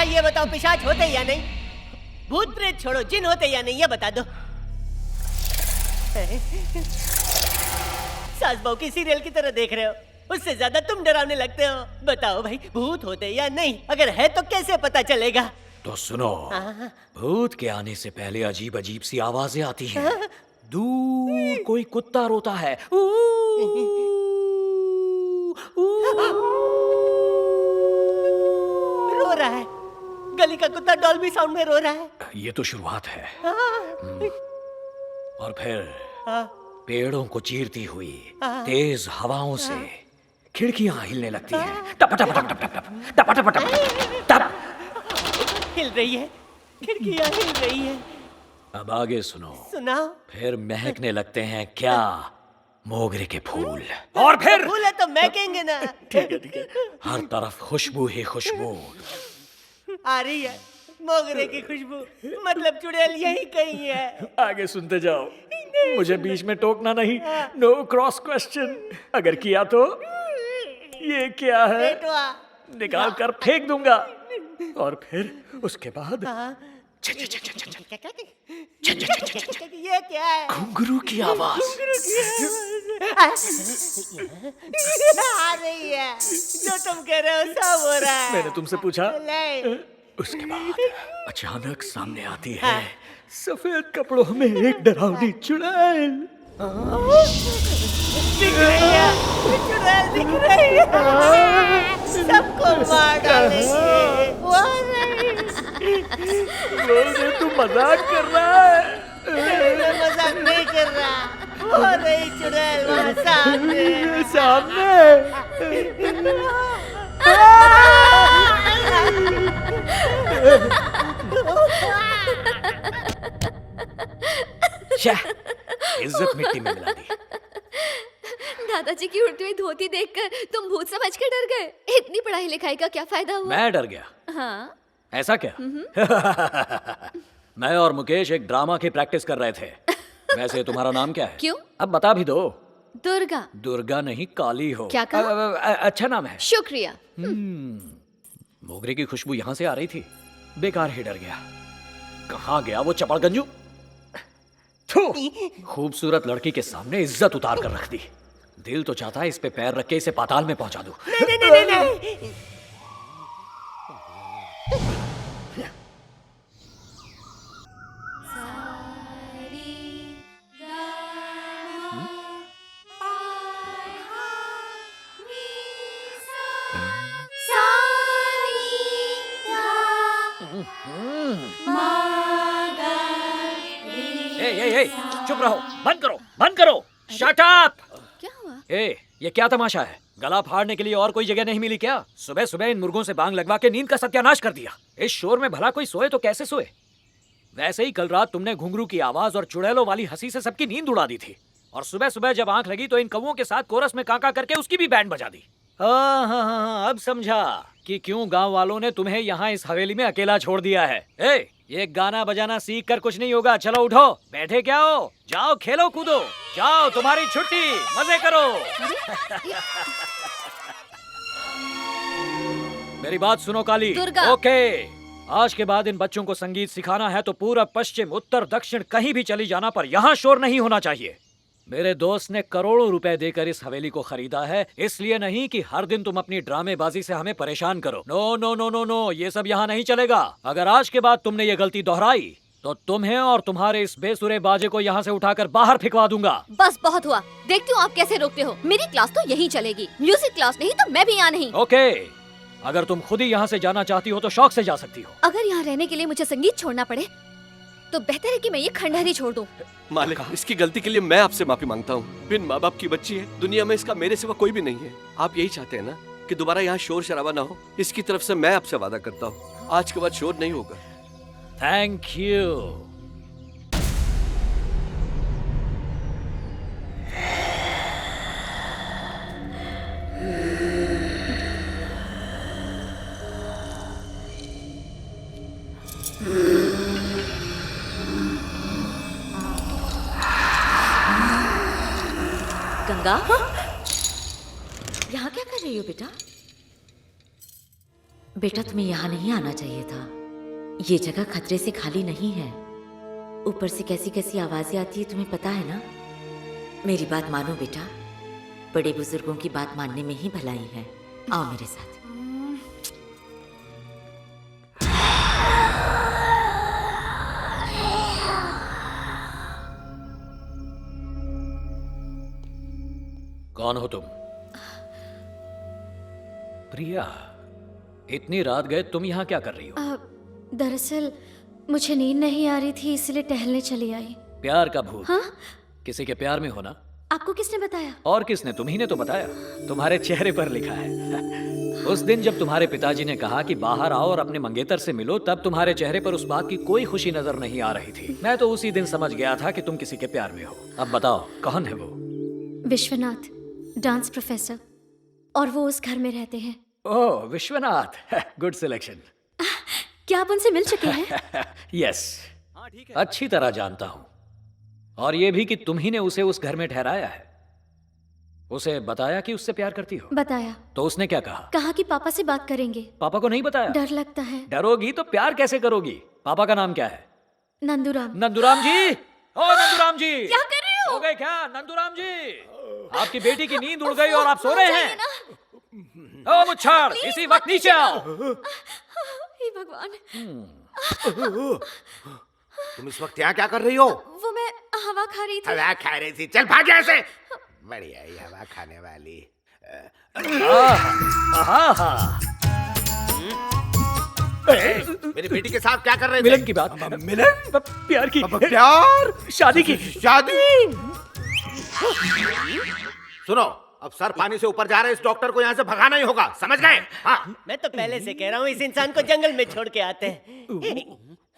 ये बताओ, पिशाच होते या नहीं? भूत प्रेत छोड़ो, जिन होते या नहीं ये बता दो। सास बहू की सीरियल की तरह देख रहे हो, उससे ज्यादा तुम डरावने लगते हो। बताओ भाई, भूत होते या नहीं? अगर है तो कैसे पता चलेगा? तो सुनो, भूत के आने से पहले अजीब अजीब सी आवाजें आती हैं। दूर कोई कुत्ता रोता है, रो रहा है। गली का कुत्ता डॉल्बी साउंड में रो रहा है। ये तो शुरुआत है। और फिर पेड़ों को चीरती हुई तेज हवाओं से खिड़कियां हिलने लगती हैं। टप टप टप टप टप टप टप टप टप। हिल रही है, खिड़कियां हिल रही है। अब आगे सुनो। सुनाओ। फिर महकने लगते हैं क्या? मोगरे के फूल। और फिर फूल है तो महकेंगे ना। ठीक है ठीक है। हर तरफ खुशबू ही खुशबू। आ रही है मोगरे की खुशबू, मतलब चुड़ैल यही कहीं है। आगे सुनते जाओ, मुझे बीच में टोकना नहीं। No cross question. अगर किया तो ये क्या है निकाल कर फेंक दूंगा। और फिर उसके बाद ये क्या है? घुंघरू की आवाज। आ रही है, जो तुम कह रहे हो सब हो रहा है। मैंने तुमसे पूछा। नहीं। उसके बाद अचानक सामने आती है सफेद कपड़ों में एक डरावनी चुड़ैल। दिख रही है, चुड़ैल दिख रही है, सबको मार डालेंगे। वो आ रही है। तू मजाक कर रहा है? मैं मजाक नहीं कर रहा। वो आ रही चुड़ैल वहाँ सामने। इज्जत मिट्टी में मिला दी। दादाजी की उड़ती हुई धोती देखकर तुम भूत समझ कर डर गए। इतनी पढ़ाई लिखाई का क्या फायदा हुआ? मैं डर गया? हाँ। ऐसा क्या? मैं और मुकेश एक ड्रामा की प्रैक्टिस कर रहे थे। वैसे तुम्हारा नाम क्या है? क्यों? अब बता भी दो। दुर्गा। दुर्गा नहीं, काली हो। क्या कहा? अच्छा नाम है। शुक्रिया। मोगरे की खुशबू यहाँ से आ रही थी। बेकार ही डर गया। कहाँ गया वो चपड़गंजू? खूबसूरत लड़की के सामने इज्जत उतार कर रख दी। दिल तो चाहता है इस पे पैर रख के इसे पाताल में पहुंचा दूं। नहीं नहीं नहीं नहीं। ए, चुप रहो, बंद करो, बंद करो, शट अप। क्या हुआ? ये क्या तमाशा है? गला फाड़ने के लिए और कोई जगह नहीं मिली क्या? सुबह सुबह इन मुर्गों से बांग लगवा के नींद का सत्यानाश कर दिया। इस शोर में भला कोई सोए तो कैसे सोए? वैसे ही कल रात तुमने घुंघरू की आवाज और चुड़ैलों वाली हंसी से सबकी नींद उड़ा दी थी। और सुबह सुबह जब आंख लगी तो इन कौवों के साथ कोरस में काका करके उसकी भी बैंड बजा दी। हाँ, अब समझा कि क्यों गांव वालों ने तुम्हें यहाँ इस हवेली में अकेला छोड़ दिया है। ये गाना बजाना सीख कर कुछ नहीं होगा। चलो उठो, बैठे क्या हो? जाओ खेलो कूदो, जाओ तुम्हारी छुट्टी, मजे करो। मेरी बात सुनो काली। दुर्गा। ओके, आज के बाद इन बच्चों को संगीत सिखाना है तो पूरब पश्चिम उत्तर दक्षिण कहीं भी चली जाना, पर यहाँ शोर नहीं होना चाहिए। मेरे दोस्त ने करोड़ों रुपए देकर इस हवेली को खरीदा है, इसलिए नहीं कि हर दिन तुम अपनी ड्रामेबाजी से हमें परेशान करो। No no no no no, ये सब यहाँ नहीं चलेगा। अगर आज के बाद तुमने ये गलती दोहराई तो तुम्हें और तुम्हारे इस बेसुरे बाजे को यहाँ से उठाकर बाहर फेंकवा दूंगा। बस बहुत हुआ, देखती हूँ आप कैसे रोकते हो। मेरी क्लास तो यही चलेगी, म्यूजिक क्लास नहीं तो मैं भी यहाँ नहीं। ओके, अगर तुम खुद ही यहाँ से जाना चाहती हो तो शौक से जा सकती हो। अगर यहाँ रहने के लिए मुझे संगीत छोड़ना पड़े तो बेहतर है कि मैं ये खंडहर ही छोड़ दूं। मालिक, इसकी गलती के लिए मैं आपसे माफी मांगता हूँ। बिन माँ बाप की बच्ची है, दुनिया में इसका मेरे सिवा कोई भी नहीं है। आप यही चाहते हैं ना कि दोबारा यहाँ शोर शराबा ना हो? इसकी तरफ से मैं आपसे वादा करता हूँ, आज के बाद शोर नहीं होगा। Thank you. गंगा, यहाँ क्या कर रही हो बेटा? बेटा तुम्हें यहाँ नहीं आना चाहिए था। ये जगह खतरे से खाली नहीं है। ऊपर से कैसी कैसी आवाजें आती है तुम्हें पता है ना। मेरी बात मानो बेटा, बड़े बुजुर्गों की बात मानने में ही भलाई है। आओ मेरे साथ। कौन हो तुम? प्रिया, इतनी रात गए तुम यहाँ क्या कर रही हो? दरअसल मुझे नींद नहीं आ रही थी, इसलिए टहलने चली आई। प्यार का भूत? हाँ? किसी के प्यार में हो ना? आपको किसने बताया? और किसने? तुम्ही ने तो बताया। तुम्हारे चेहरे पर लिखा है। उस दिन जब तुम्हारे पिताजी ने कहा कि बाहर आओ और अपने मंगेतर से मिलो, तब तुम्हारे चेहरे पर उस बात की कोई खुशी नजर नहीं आ रही थी। मैं तो उसी दिन समझ गया था कि तुम किसी के प्यार में हो। अब बताओ कौन है वो? विश्वनाथ, डांस प्रोफेसर, और वो उस घर में रहते हैं। ओह विश्वनाथ, गुड सिलेक्शन। क्या आप उनसे मिल चुके हैं? यस, अच्छी तरह जानता हूं। और ये भी कि तुम ही ने उसे उस घर में ठहराया है। उसे बताया कि उससे प्यार करती हो? बताया। तो उसने क्या कहा? कहा कि पापा से बात करेंगे। पापा को नहीं बताया? डर लगता है। डरोगी तो प्यार कैसे करोगी? पापा का नाम क्या है? नंदूराम। नंदूराम जी, ओ नंदूराम जी, क्या कर रहे हो? सो गए क्या? नंदूराम जी, आपकी बेटी की नींद उड़ गई और आप सो रहे हैं। ओ मुच्छर, इसी वक्त नीचे आओ। हे भगवान। तुम इस वक्त यहाँ क्या कर रही हो? वो मैं हवा खा रही थी। हवा खा रही थी? चल भाग यहाँ से। बढ़िया ही हवा खाने वाली। मेरी बेटी के साथ क्या कर रहे थे? मिलन की बात। मिलन? प्यार की। प्यार? शादी की। शादी? सुनो, अब सर पानी से ऊपर जा रहे इस डॉक्टर को यहाँ से भगाना ही होगा, समझ गए? हाँ। मैं तो पहले से कह रहा हूँ इस इंसान को जंगल में छोड़ के आते हैं।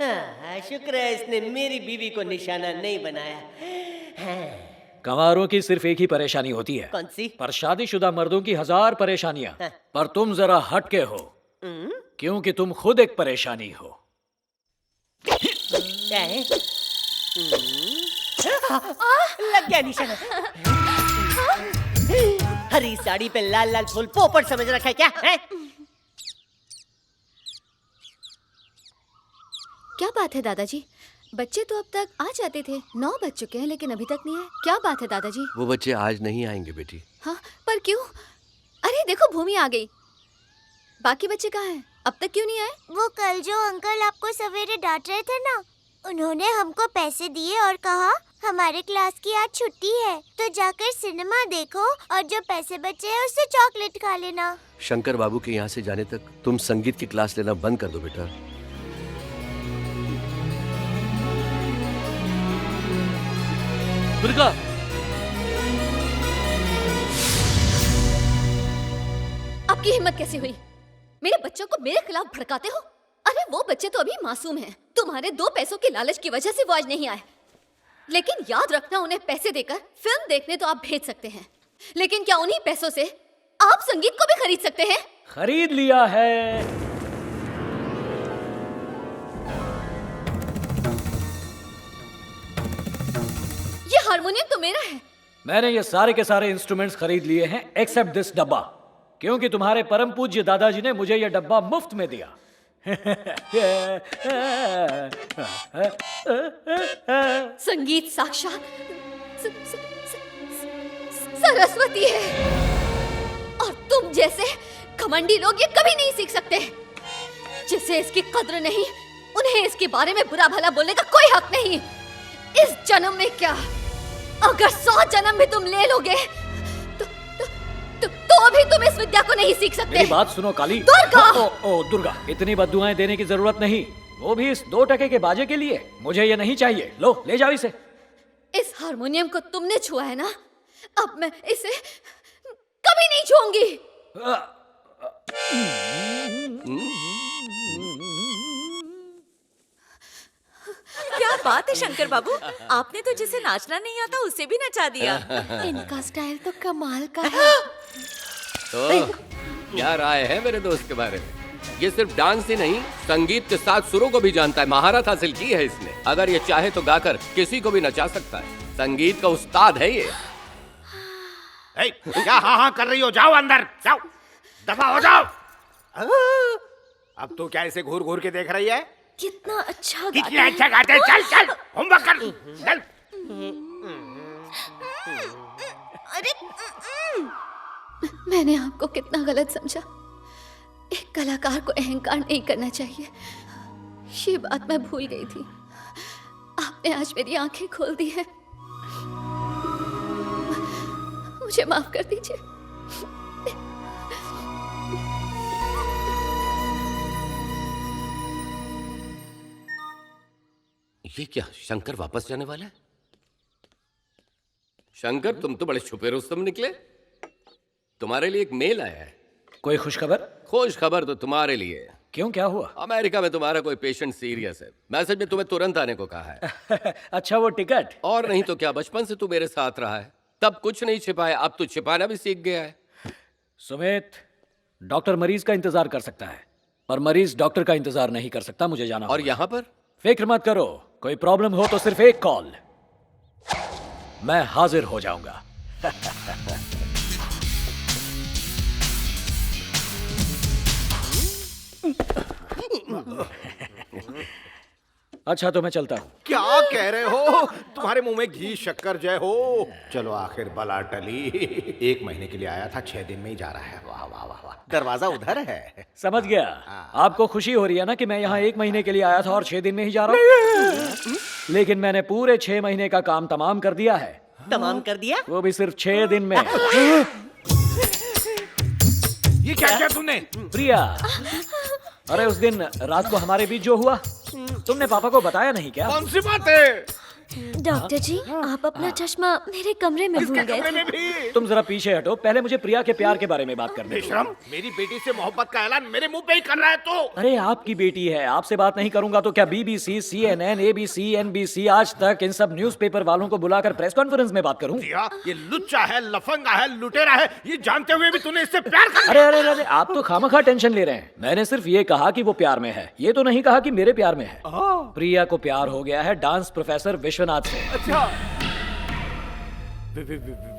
हाँ, शुक्र है इसने मेरी बीवी को निशाना नहीं बनाया। हाँ। कंवारों की सिर्फ एक ही परेशानी होती है। कौन सी? पर शादीशुदा मर्दों की 1000 परेशानियां। हाँ। पर तुम जरा हटके हो, क्योंकि तुम खुद एक परेशानी हो। क्या है? लग गया निशाना। हरी साड़ी पे लाल लाल फूल पोपट समझ रखा है क्या है? क्या बात है दादाजी? बच्चे तो अब तक आ जाते थे। 9 बज चुके हैं लेकिन अभी तक नहीं आए। क्या बात है दादाजी? वो बच्चे आज नहीं आएंगे बेटी। हाँ, पर क्यों? अरे देखो, भूमि आ गई। बाकी बच्चे कहाँ हैं? अब तक क्यों नहीं आए? वो कल जो अंकल आपको सवेरे डांट रहे थे ना, उन्होंने हमको पैसे दिए और कहा हमारे क्लास की आज छुट्टी है, तो जाकर सिनेमा देखो और जो पैसे बचे हैं उससे चॉकलेट खा लेना। शंकर बाबू के यहाँ से जाने तक तुम संगीत की क्लास लेना बंद कर दो बेटा। दुर्गा, आपकी हिम्मत कैसे हुई? मेरे बच्चों को मेरे खिलाफ भड़काते हो? अरे वो बच्चे तो अभी मासूम हैं। तुम्हारे 2 पैसों के लालच की वजह से वो आज नहीं आए। लेकिन याद रखना, उन्हें पैसे देकर फिल्म देखने तो आप भेज सकते हैं, लेकिन क्या उन्हीं पैसों से आप संगीत को भी खरीद सकते हैं? खरीद लिया है। ये हारमोनियम तो मेरा है। मैंने ये सारे के सारे इंस्ट्रूमेंट्स खरीद लिए हैं एक्सेप्ट दिस डब्बा, क्योंकि तुम्हारे परम पूज्य दादाजी ने मुझे ये डब्बा मुफ्त में दिया। संगीत साक्षात सरस्वती है, और तुम जैसे घमंडी लोग ये कभी नहीं सीख सकते। जिसे इसकी कद्र नहीं, उन्हें इसके बारे में बुरा भला बोलने का कोई हक नहीं। इस जन्म में क्या, अगर 100 जन्म भी तुम ले लोगे तो भी तुम इस विद्या को नहीं सीख सकते। मेरी बात सुनो काली। दुर्गा! ओ दुर्गा, इतनी बद्दुआएं देने की जरूरत नहीं, वो भी इस 2 टके के बाजे के लिए। मुझे ये नहीं चाहिए। लो ले जाओ इसे। इस हारमोनियम को तुमने छुआ है ना, अब मैं इसे कभी नहीं छूऊंगी। क्या बात है शंकर बाबू, आपने तो जिसे नाचना नहीं आता उसे भी नचा दिया। इनका स्टाइल तो कमाल का है। तो क्या राय है मेरे दोस्त के बारे में? ये सिर्फ डांस ही नहीं, संगीत के साथ सुरों को भी जानता है। महारत हासिल की है इसने। अगर ये चाहे तो गाकर किसी को भी नचा सकता है। संगीत का उस्ताद है ये। क्या हाँ हाँ कर रही हो? जाओ अंदर, जाओ, दफा हो जाओ। अब तू क्या इसे घूर घूर के देख रही है? कितना अच्छा कितना गाता है। अच्छा गाते हैं। चल चल होमवर्क कर चल। अरे मैंने आपको कितना गलत समझा। एक कलाकार को अहंकार नहीं करना चाहिए, ये बात मैं भूल गई थी। आपने आज मेरी आंखें खोल दी हैं। मुझे माफ कर दीजिए। ये क्या, शंकर वापस जाने वाला है? शंकर, तुम तो बड़े छुपे रुस्तम निकले। तुम्हारे लिए एक मेल आया है। कोई खुशखबर? खुश खबर तो तुम्हारे लिए। क्यों, क्या हुआ? अमेरिका में तुम्हारा कोई पेशेंट सीरियस है। मैसेज में तुम्हें तुरंत आने को कहा है। अच्छा, वो टिकट? और नहीं तो क्या, बचपन से तू मेरे साथ रहा है, तब कुछ नहीं छिपाया, अब तो छिपाना भी सीख गया है। सुमित, डॉक्टर मरीज का इंतजार कर सकता है, पर मरीज डॉक्टर का इंतजार नहीं कर सकता। मुझे जाना और होगा। यहाँ पर फिक्र मत करो, कोई प्रॉब्लम हो तो सिर्फ एक कॉल, मैं हाजिर हो जाऊंगा। अच्छा, तो मैं चलता हूँ। क्या कह रहे हो? तुम्हारे मुंह में घी शक्कर जय हो। चलो आखिर बला टली। 1 महीने के लिए आया था, 6 दिन में ही जा रहा है। वाह वाह वाह वाह। दरवाजा उधर है। समझ गया। आपको खुशी हो रही है ना कि मैं यहाँ 1 महीने के लिए आया था और 6 दिन में ही जा रहा हूँ? लेकिन मैंने पूरे 6 महीने का काम तमाम कर दिया है। तमाम कर दिया? वो भी सिर्फ 6 दिन में। ये क्या किया तूने? प्रिया, अरे उस दिन रात को हमारे बीच जो हुआ, तुमने पापा को बताया नहीं क्या? कौन सी बात है? डॉक्टर जी, आप अपना चश्मा मेरे कमरे में भूल गए कमरे थे। में भी। तुम जरा पीछे हटो, पहले मुझे प्रिया के प्यार के बारे में बात करने दो। बेशरम, मेरी बेटी से मोहब्बत का ऐलान मेरे मुंह पे ही कर रहा है तू। अरे आपकी बेटी है, आपसे बात नहीं करूंगा तो क्या BBC, CNN, ABC, NBC, आज तक इन सब न्यूज़पेपर वालों को बुलाकर प्रेस कॉन्फ्रेंस में बात करूं? ये लुच्चा है, लफंगा है, लुटेरा है, ये जानते हुए भी तूने इससे प्यार कर। अरे अरे अरे, आप तो खामखा टेंशन ले रहे हैं। मैंने सिर्फ ये कहा कि वो प्यार में है, ये तो नहीं कहा कि मेरे प्यार में है। प्रिया को प्यार हो गया है डांस प्रोफेसर विश्वनाथ से। अच्छा,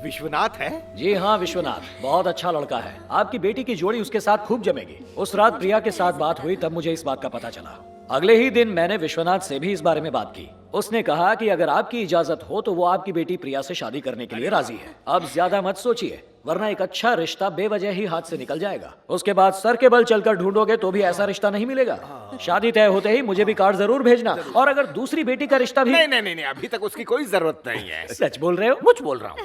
विश्वनाथ है? जी हाँ, विश्वनाथ बहुत अच्छा लड़का है। आपकी बेटी की जोड़ी उसके साथ खूब जमेगी। उस रात प्रिया के साथ बात हुई तब मुझे इस बात का पता चला। अगले ही दिन मैंने विश्वनाथ से भी इस बारे में बात की। उसने कहा कि अगर आपकी इजाजत हो तो वो आपकी बेटी प्रिया से शादी करने के लिए राजी है। अब ज्यादा मत सोचिए, वरना एक अच्छा रिश्ता बेवजह ही हाथ से निकल जाएगा। उसके बाद सर के बल चलकर ढूंढोगे तो भी ऐसा रिश्ता नहीं मिलेगा। शादी तय होते ही मुझे भी कार्ड जरूर भेजना। और अगर दूसरी बेटी का रिश्ता भी। नहीं नहीं नहीं, अभी तक उसकी कोई जरूरत नहीं है। सच बोल रहे हो? मुझ बोल रहा हूँ।